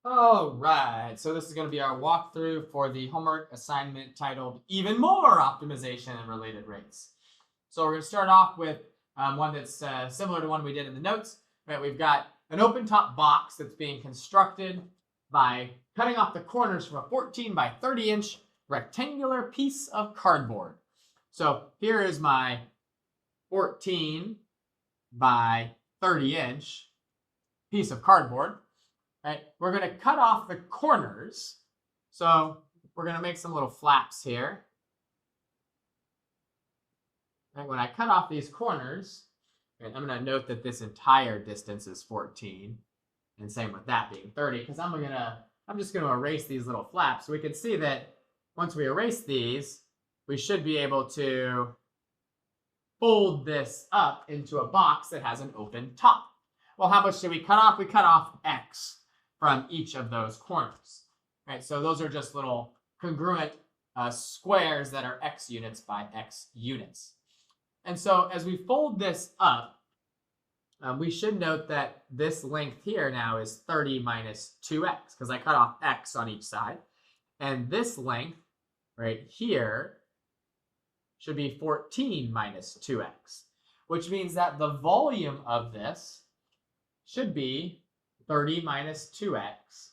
All right, so this is going to be our walkthrough for the homework assignment titled Even More Optimization and Related Rates. So we're going to start off with one that's similar to one we did in the notes. Right, we've got an open top box that's being constructed by cutting off the corners from a 14 by 30 inch rectangular piece of cardboard. So here is my 14 by 30 inch piece of cardboard. Right? We're going to cut off the corners. So we're going to make some little flaps here. Right? When I cut off these corners, right, I'm going to note that this entire distance is 14. And same with that being 30, because I'm just going to erase these little flaps. So we can see that once we erase these, we should be able to fold this up into a box that has an open top. Well, how much did we cut off? We cut off X from each of those corners. Right? So those are just little congruent squares that are X units by X units. And so as we fold this up, we should note that this length here now is 30 minus 2x, because I cut off x on each side. And this length right here should be 14 minus 2x, which means that the volume of this should be 30 minus 2x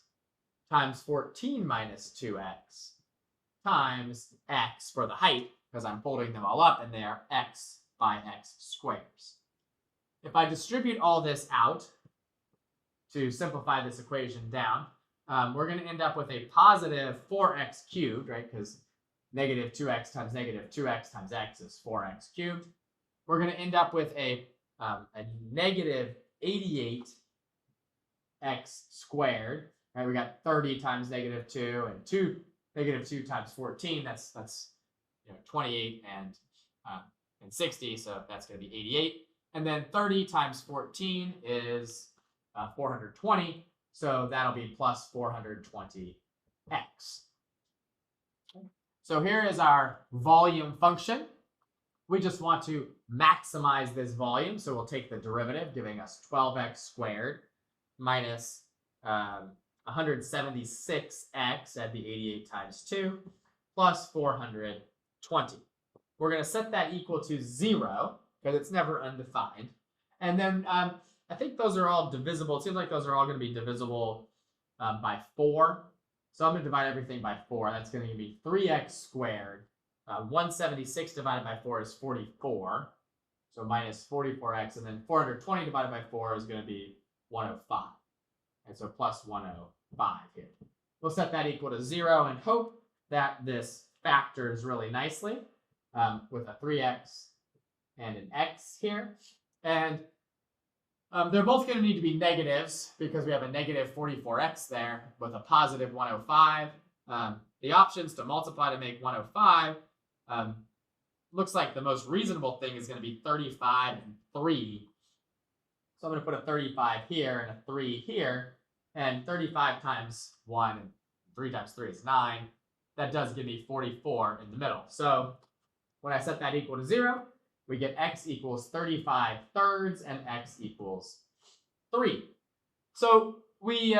times 14 minus 2x times x for the height, because I'm folding them all up, and they are x by x squares. If I distribute all this out to simplify this equation down, we're going to end up with a positive 4x cubed, right? Because negative 2x times negative 2x times x is 4x cubed. We're going to end up with a negative 88x squared. Right? We got 30 times negative 2 and negative 2 times 14. That's 28 and 60. So that's going to be 88. And then 30 times 14 is 420. So that'll be plus 420x. So here is our volume function. We just want to maximize this volume. So we'll take the derivative, giving us 12x squared minus 176x at the 88 times 2 plus 420. We're going to set that equal to 0 because it's never undefined. And then I think those are all divisible. It seems like those are all going to be divisible by 4. So I'm going to divide everything by 4. That's going to give me 3x squared. 176 divided by 4 is 44. So minus 44x. And then 420 divided by 4 is going to be 105. And so plus 105 here. We'll set that equal to 0 and hope that this factors really nicely with a 3x and an x here. And they're both going to need to be negatives because we have a negative 44x there with a positive 105. The options to multiply to make 105 looks like the most reasonable thing is going to be 35 and 3. So I'm going to put a 35 here and a 3 here. And 35 times 1 and 3 times 3 is 9. That does give me 44 in the middle. So when I set that equal to 0, we get x equals 35 thirds and x equals 3. So we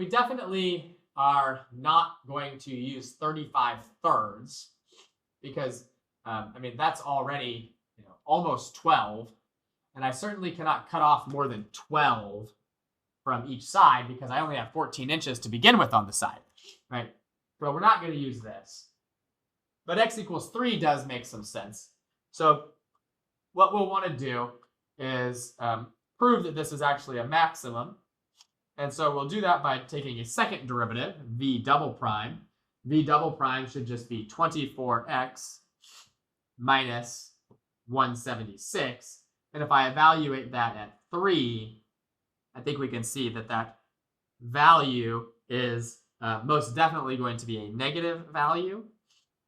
definitely are not going to use 35 thirds because, that's already almost 12. And I certainly cannot cut off more than 12 from each side because I only have 14 inches to begin with on the side, right? So we're not going to use this. But x equals 3 does make some sense. So what we'll want to do is prove that this is actually a maximum. And so we'll do that by taking a second derivative, v double prime. V double prime should just be 24x minus 176. And if I evaluate that at 3, I think we can see that that value is most definitely going to be a negative value.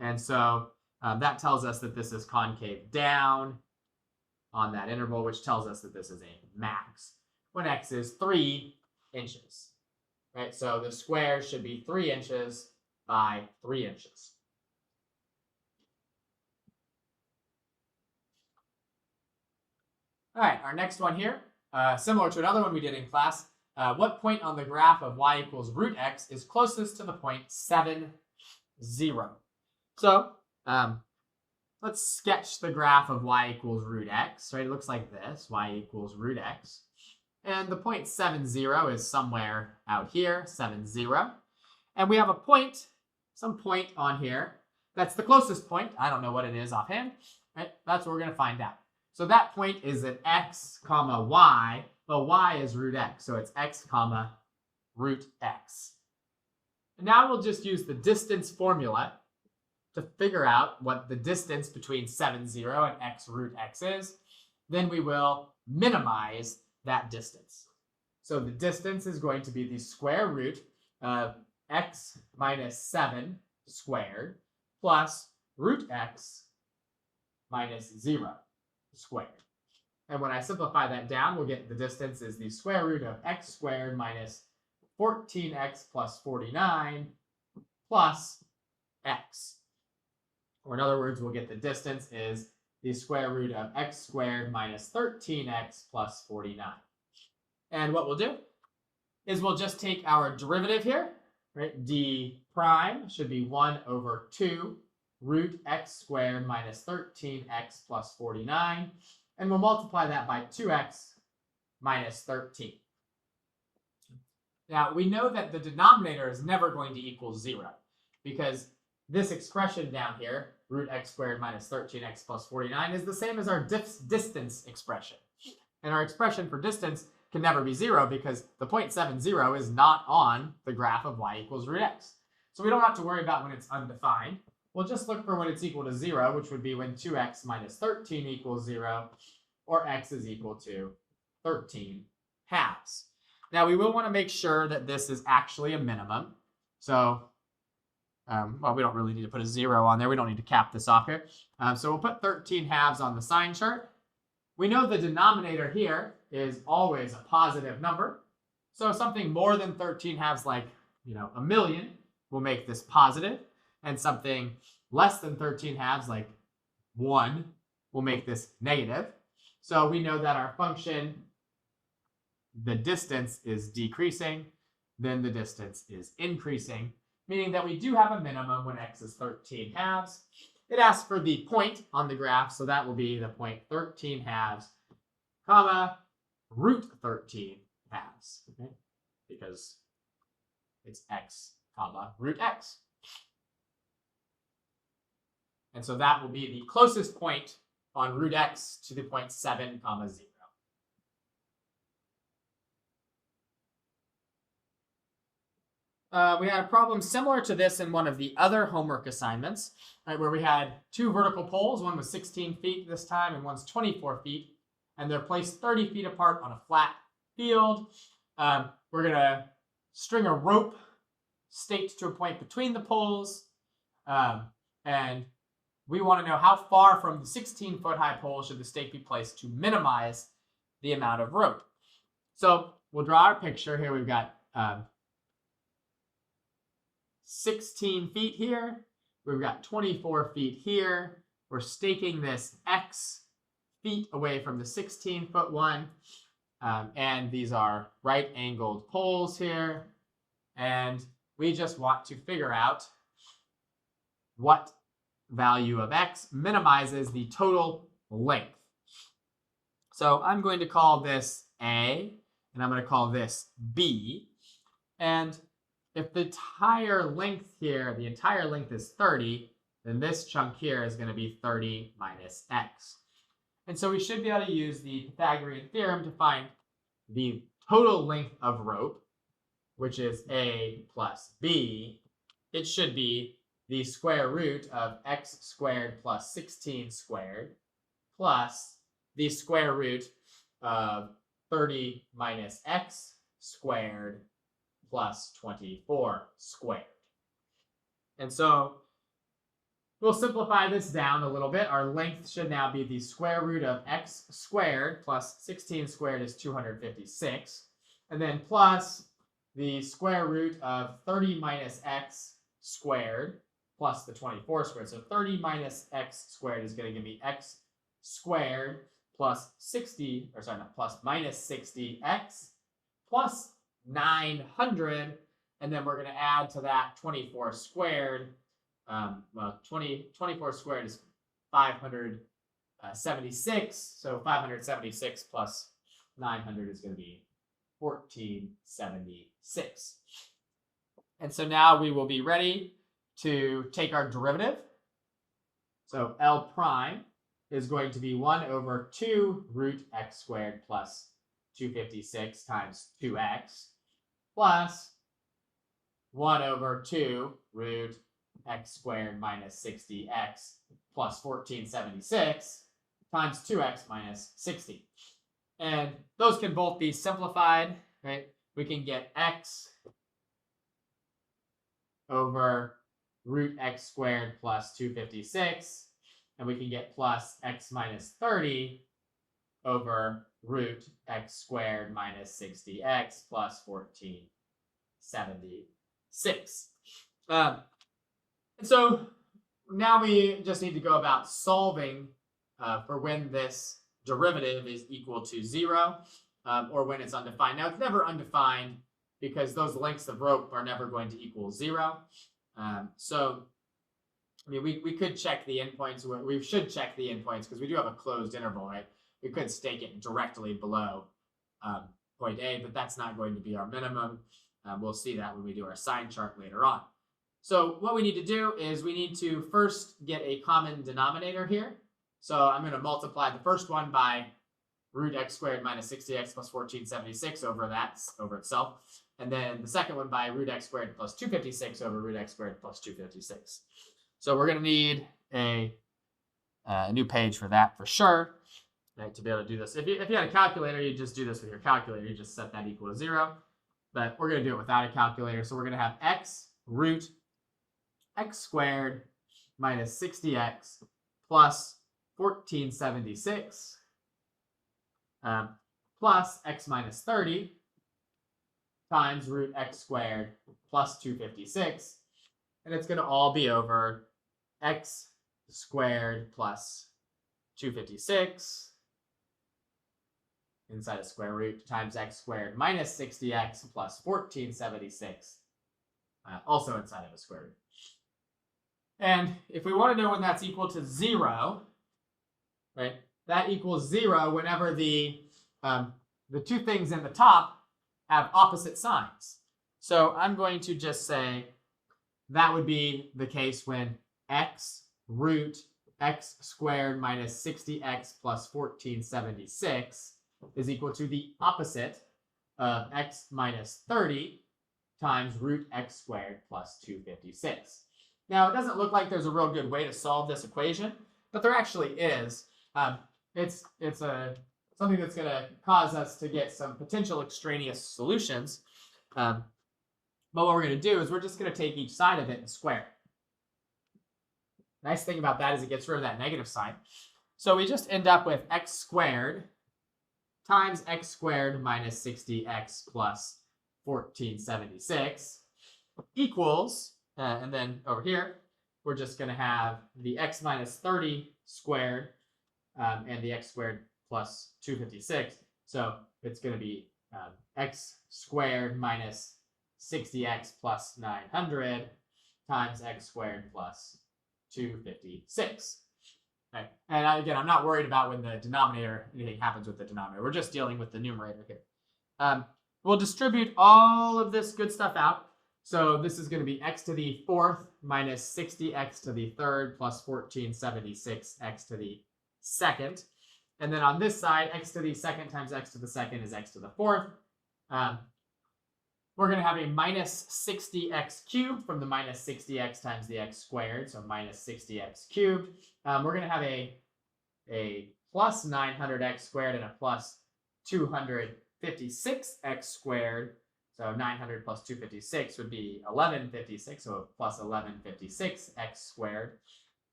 And so that tells us that this is concave down on that interval, which tells us that this is a max when x is 3 inches. Right? So the square should be 3 inches by 3 inches. All right, our next one here, similar to another one we did in class, what point on the graph of y equals root x is closest to the point 7, 0? So let's sketch the graph of y equals root x, right? It looks like this, y equals root x. And the point 7, 0 is somewhere out here, 7, 0. And we have a point, some point on here. That's the closest point. I don't know what it is offhand, right? That's what we're going to find out. So that point is at x, comma, y. Well, y is root x, so it's x, comma, root x. And now we'll just use the distance formula to figure out what the distance between 7, 0 and x root x is. Then we will minimize that distance. So the distance is going to be the square root of x minus 7 squared plus root x minus 0 squared. And when I simplify that down, we'll get the distance is the square root of x squared minus 14x plus 49 plus x. Or in other words, we'll get the distance is the square root of x squared minus 13x plus 49. And what we'll do is we'll just take our derivative here, right? D prime should be 1 over 2 root x squared minus 13x plus 49. And we'll multiply that by 2x minus 13. Now, we know that the denominator is never going to equal 0 because this expression down here, root x squared minus 13x plus 49, is the same as our distance expression. And our expression for distance can never be 0 because the point 7, 0 is not on the graph of y equals root x. So we don't have to worry about when it's undefined. We'll just look for when it's equal to 0, which would be when 2x minus 13 equals 0, or x is equal to 13 halves. Now, we will want to make sure that this is actually a minimum. So, well, we don't really need to put a 0 on there. We don't need to cap this off here. So we'll put 13 halves on the sign chart. We know the denominator here is always a positive number. So something more than 13 halves, like, a million, will make this positive. And something less than 13 halves, like 1, will make this negative. So we know that our function, the distance is decreasing, then the distance is increasing, meaning that we do have a minimum when x is 13 halves. It asks for the point on the graph, so that will be the point 13 halves, comma, root 13 halves, okay? Because it's x, comma, root x. And so that will be the closest point on root x to the point 7, comma, 0. We had a problem similar to this in one of the other homework assignments, right, where we had 2 vertical poles. One was 16 feet this time, and one's 24 feet. And they're placed 30 feet apart on a flat field. We're going to string a rope staked to a point between the poles. And we want to know how far from the 16-foot high pole should the stake be placed to minimize the amount of rope. So we'll draw our picture. Here we've got 16 feet here. We've got 24 feet here. We're staking this x feet away from the 16-foot one. And these are right-angled poles here. And we just want to figure out what value of x minimizes the total length. So I'm going to call this A, and I'm going to call this B. And if the entire length here, the entire length is 30, then this chunk here is going to be 30 minus x. And so we should be able to use the Pythagorean theorem to find the total length of rope, which is A plus B. It should be the square root of x squared plus 16 squared plus the square root of 30 minus x squared plus 24 squared. And so we'll simplify this down a little bit. Our length should now be the square root of x squared plus 16 squared is 256. And then plus the square root of 30 minus x squared plus the 24 squared. So 30 minus x squared is going to give me x squared plus 60, or sorry, not plus, minus 60x plus 900, and then we're going to add to that 24 squared. Well, 24 squared is 576, so 576 plus 900 is going to be 1476. And so now we will be ready to take our derivative. So L prime is going to be 1 over 2 root x squared plus 256 times 2x plus 1 over 2 root x squared minus 60x plus 1476 times 2x minus 60. And those can both be simplified, right? We can get x over root x squared plus 256, and we can get plus x minus 30 over root x squared minus 60x plus 1476. And so now we just need to go about solving for when this derivative is equal to 0 or when it's undefined. Now, it's never undefined because those lengths of rope are never going to equal 0. So, I mean, we could check the endpoints. We should check the endpoints because we do have a closed interval, right? We could stake it directly below point A, but that's not going to be our minimum. We'll see that when we do our sign chart later on. So what we need to do is we need to first get a common denominator here. So I'm going to multiply the first one by root x squared minus 60x plus 1476 over itself. And then the second one by root x squared plus 256 over root x squared plus 256. So we're going to need a new page for that for sure, right, to be able to do this. If you had a calculator, you just do this with your calculator. You just set that equal to 0. But we're going to do it without a calculator. So we're going to have x root x squared minus 60x plus 1476 plus x minus 30 times root x squared plus 256. And it's going to all be over x squared plus 256 inside a square root times x squared minus 60x plus 1476 also inside of a square root. And if we want to know when that's equal to 0, right, that equals 0 whenever the two things in the top have opposite signs. So I'm going to just say that would be the case when x root x squared minus 60x plus 1476 is equal to the opposite of x minus 30 times root x squared plus 256. Now, it doesn't look like there's a real good way to solve this equation, but there actually is. It's something that's going to cause us to get some potential extraneous solutions. But what we're going to do is we're just going to take each side of it and square it. Nice thing about that is it gets rid of that negative sign. So we just end up with x squared times x squared minus 60x plus 1476 equals, and then over here, we're just going to have the x minus 30 squared and the x squared plus 256. So it's going to be x squared minus 60x plus 900 times x squared plus 256. Right. And again, I'm not worried about when the denominator, anything happens with the denominator. We're just dealing with the numerator here. We'll distribute all of this good stuff out. So this is going to be x to the 4th minus 60x to the 3rd plus 1476x to the 2nd. And then on this side, x to the 2nd times x to the 2nd is x to the 4th. We're going to have a minus 60x cubed from the minus 60x times the x squared, so minus 60x cubed. We're going to have a plus 900x squared and a plus 256x squared. So 900 plus 256 would be 1156, so plus 1156x squared.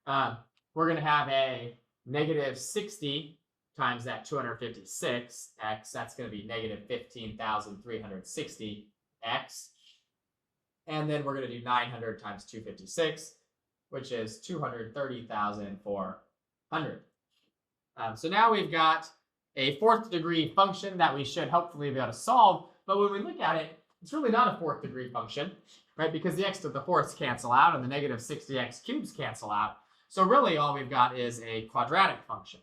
We're going to have a negative 60 times that 256x. That's going to be negative 15,360x. And then we're going to do 900 times 256, which is 230,400. So now we've got a 4th degree function that we should hopefully be able to solve But when we look at it, it's really not a fourth degree function, right? Because the x to the fourths cancel out and the negative 60x cubes cancel out. So really all we've got is a quadratic function.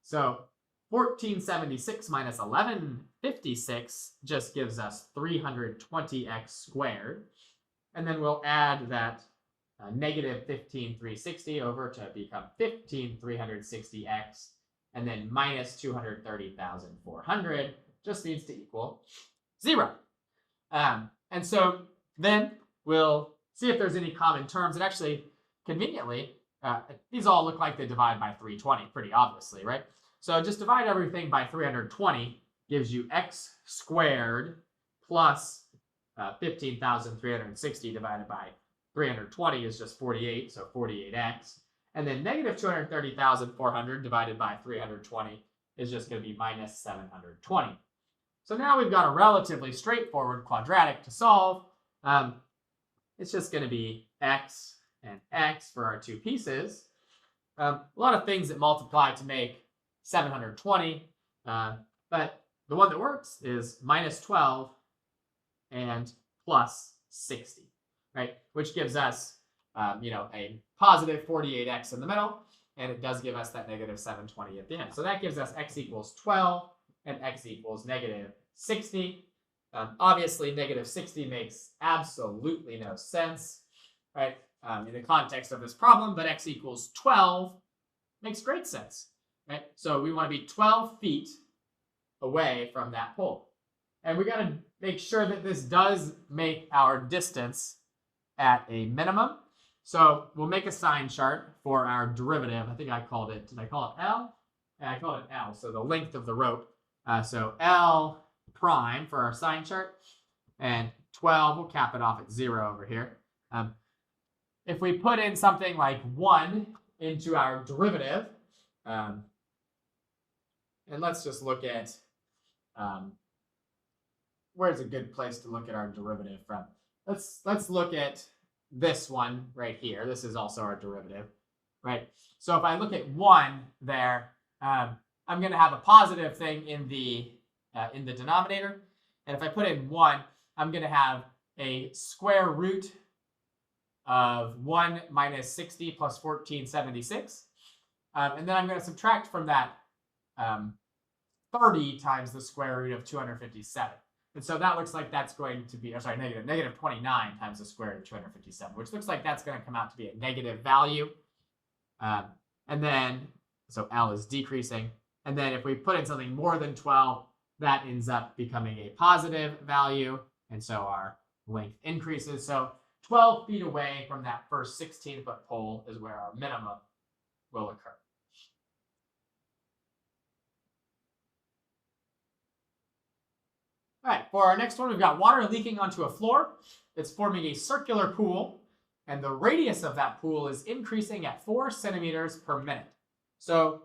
So 1476 minus 1156 just gives us 320x squared. And then we'll add that negative 15360 over to become 15360x. And then minus 230,400 just needs to equal 0. And so then we'll see if there's any common terms. And actually, conveniently, these all look like they divide by 320 pretty obviously, right? So just divide everything by 320 gives you x squared plus 15,360 divided by 320 is just 48, so 48x. And then negative 230,400 divided by 320 is just going to be minus 720. So now we've got a relatively straightforward quadratic to solve. It's just going to be x and x for our two pieces. A lot of things that multiply to make 720, but the one that works is minus 12 and plus 60, right? Which gives us, a positive 48x in the middle, and it does give us that negative 720 at the end. So that gives us x equals 12 and x equals negative 60. Obviously, negative 60 makes absolutely no sense, right? In the context of this problem, but x equals 12 makes great sense, right? So we want to be 12 feet away from that pole. And we got to make sure that this does make our distance at a minimum. So we'll make a sign chart for our derivative. I think I called it, did I call it L? Yeah, I called it L, so the length of the rope. So L prime for our sign chart, and 12, we'll cap it off at 0 over here. If we put in something like 1 into our derivative, and let's just look at, where's a good place to look at our derivative from? Let's look at this one right here. This is also our derivative, right? So if I look at 1 there, I'm going to have a positive thing in the denominator. And if I put in 1, I'm going to have a square root of 1 minus 60 plus 1476. And then I'm going to subtract from that 30 times the square root of 257. And so that looks like that's going to be, negative 29 times the square root of 257, which looks like that's going to come out to be a negative value. And then, so L is decreasing. And then if we put in something more than 12, that ends up becoming a positive value. And so our length increases. So 12 feet away from that first 16-foot pole is where our minimum will occur. All right, for our next one, we've got water leaking onto a floor. It's forming a circular pool, and the radius of that pool is increasing at 4 centimeters per minute. So,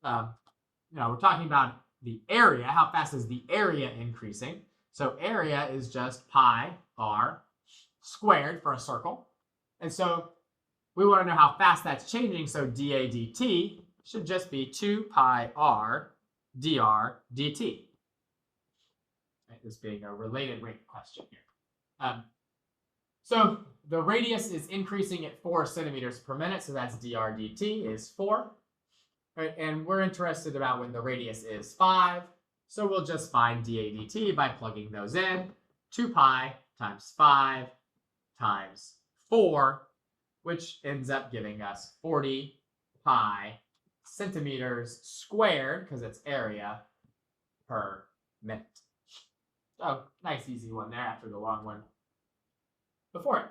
we're talking about the area. How fast is the area increasing? So area is just pi r squared for a circle. And so we want to know how fast that's changing. So dA dt should just be 2 pi r dr dt. Right, this being a related rate question here. So the radius is increasing at 4 centimeters per minute. So that's dr dt is 4. Right, and we're interested about when the radius is 5. So we'll just find dA dt by plugging those in. 2 pi times 5 times 4, which ends up giving us 40 pi centimeters squared, because it's area, per minute. So nice easy one there after the long one before it.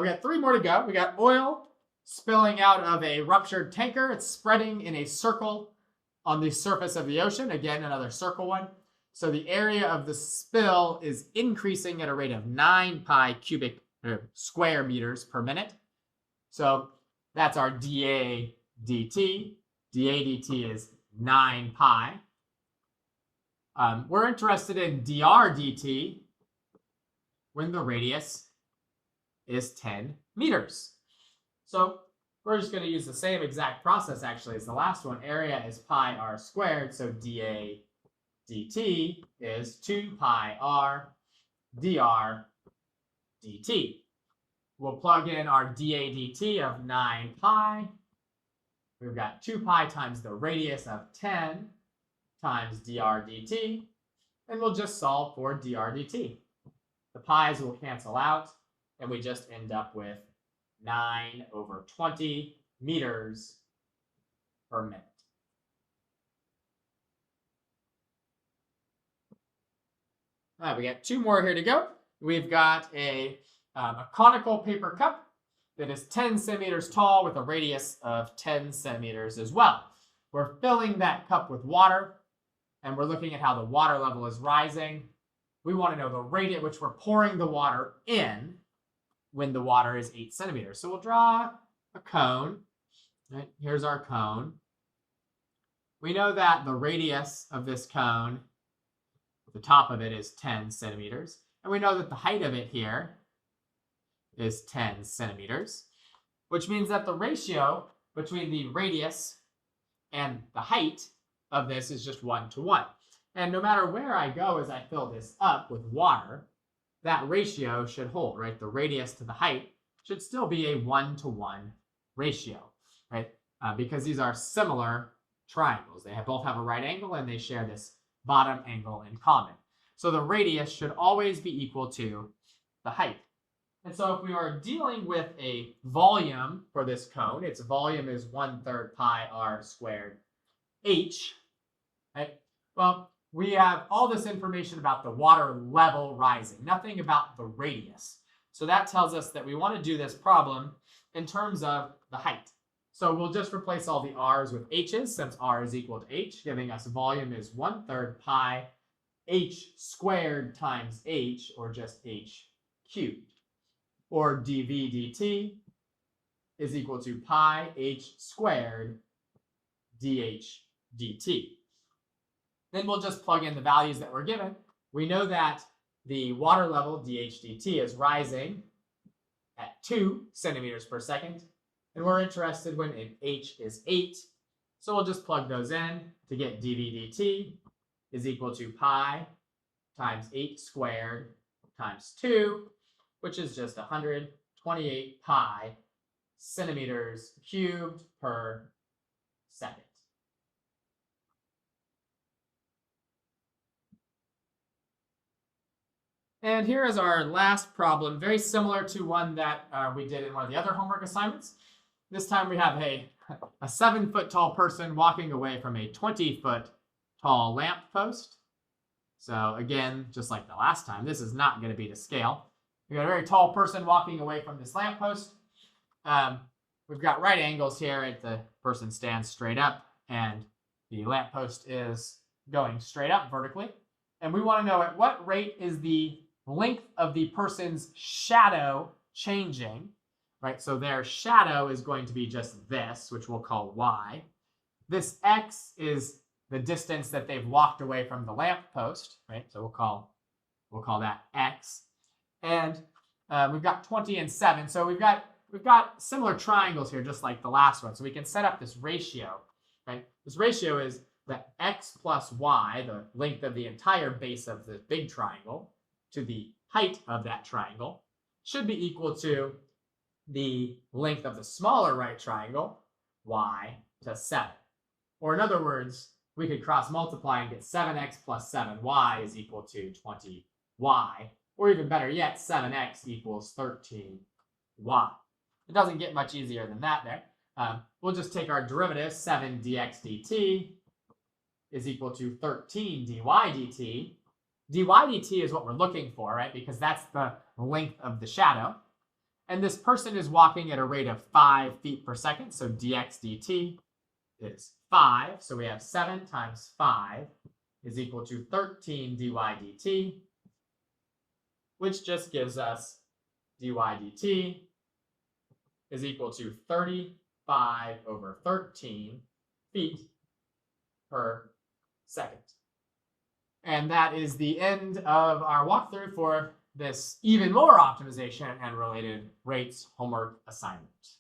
We got 3 more to go. We got oil spilling out of a ruptured tanker. It's spreading in a circle on the surface of the ocean. Again, another circle one. So the area of the spill is increasing at a rate of 9 pi cubic square meters per minute. So that's our dA dt. dA dt is 9 pi. We're interested in dr dt when the radius is 10 meters. So we're just going to use the same exact process actually as the last one. Area is pi r squared, so dA dt is 2 pi r dr dt. We'll plug in our dA dt of 9 pi. We've got 2 pi times the radius of 10 times dr dt, and we'll just solve for dr dt. The pi's will cancel out, and we just end up with 9 over 20 meters per minute. All right, we got 2 more here to go. We've got a conical paper cup that is 10 centimeters tall with a radius of 10 centimeters as well. We're filling that cup with water, and we're looking at how the water level is rising. We want to know the rate at which we're pouring the water in when the water is 8 centimeters. So we'll draw a cone. Right? Here's our cone. We know that the radius of this cone, the top of it, is 10 centimeters. And we know that the height of it here is 10 centimeters, which means that the ratio between the radius and the height of this is just 1 to 1. And no matter where I go as I fill this up with water, that ratio should hold, right? The radius to the height should still be a 1 to 1 ratio, right? Because these are similar triangles. They both have a right angle and they share this bottom angle in common. So the radius should always be equal to the height. And so if we are dealing with a volume for this cone, its volume is 1/3 pi r squared h, right? Well, we have all this information about the water level rising, nothing about the radius. So that tells us that we want to do this problem in terms of the height. So we'll just replace all the r's with h's since r is equal to h, giving us volume is 1/3 pi h squared times h, or just h cubed. Or dv dt is equal to pi h squared dh dt. Then we'll just plug in the values that we're given. We know that the water level dh dt is rising at 2 centimeters per second. And we're interested when h is 8. So we'll just plug those in to get dv dt is equal to pi times 8 squared times 2, which is just 128 pi centimeters cubed per second. And here is our last problem, very similar to one that we did in one of the other homework assignments. This time we have a 7-foot tall person walking away from a 20-foot tall lamp post. So again, just like the last time, this is not going to be to scale. We've got a very tall person walking away from this lamp post. We've got right angles here. Right? The person stands straight up, and the lamp post is going straight up vertically. And we want to know at what rate is the length of the person's shadow changing, right? So their shadow is going to be just this, which we'll call y. This x is the distance that they've walked away from the lamp post, right? So we'll call that x. And we've got 20 and 7. So we've got similar triangles here, just like the last one. So we can set up this ratio, right? This ratio is the x plus y, the length of the entire base of the big triangle, to the height of that triangle, should be equal to the length of the smaller right triangle, y, to 7. Or in other words, we could cross multiply and get 7x plus 7y is equal to 20y. Or even better yet, 7x equals 13y. It doesn't get much easier than that there. We'll just take our derivative, 7 dx dt is equal to 13 dy dt. dy dt is what we're looking for, right? Because that's the length of the shadow. And this person is walking at a rate of 5 feet per second, so dx dt is 5. So we have 7 times 5 is equal to 13 dy dt, which just gives us dy dt is equal to 35 over 13 feet per second. And that is the end of our walkthrough for this even more optimization and related rates homework assignment.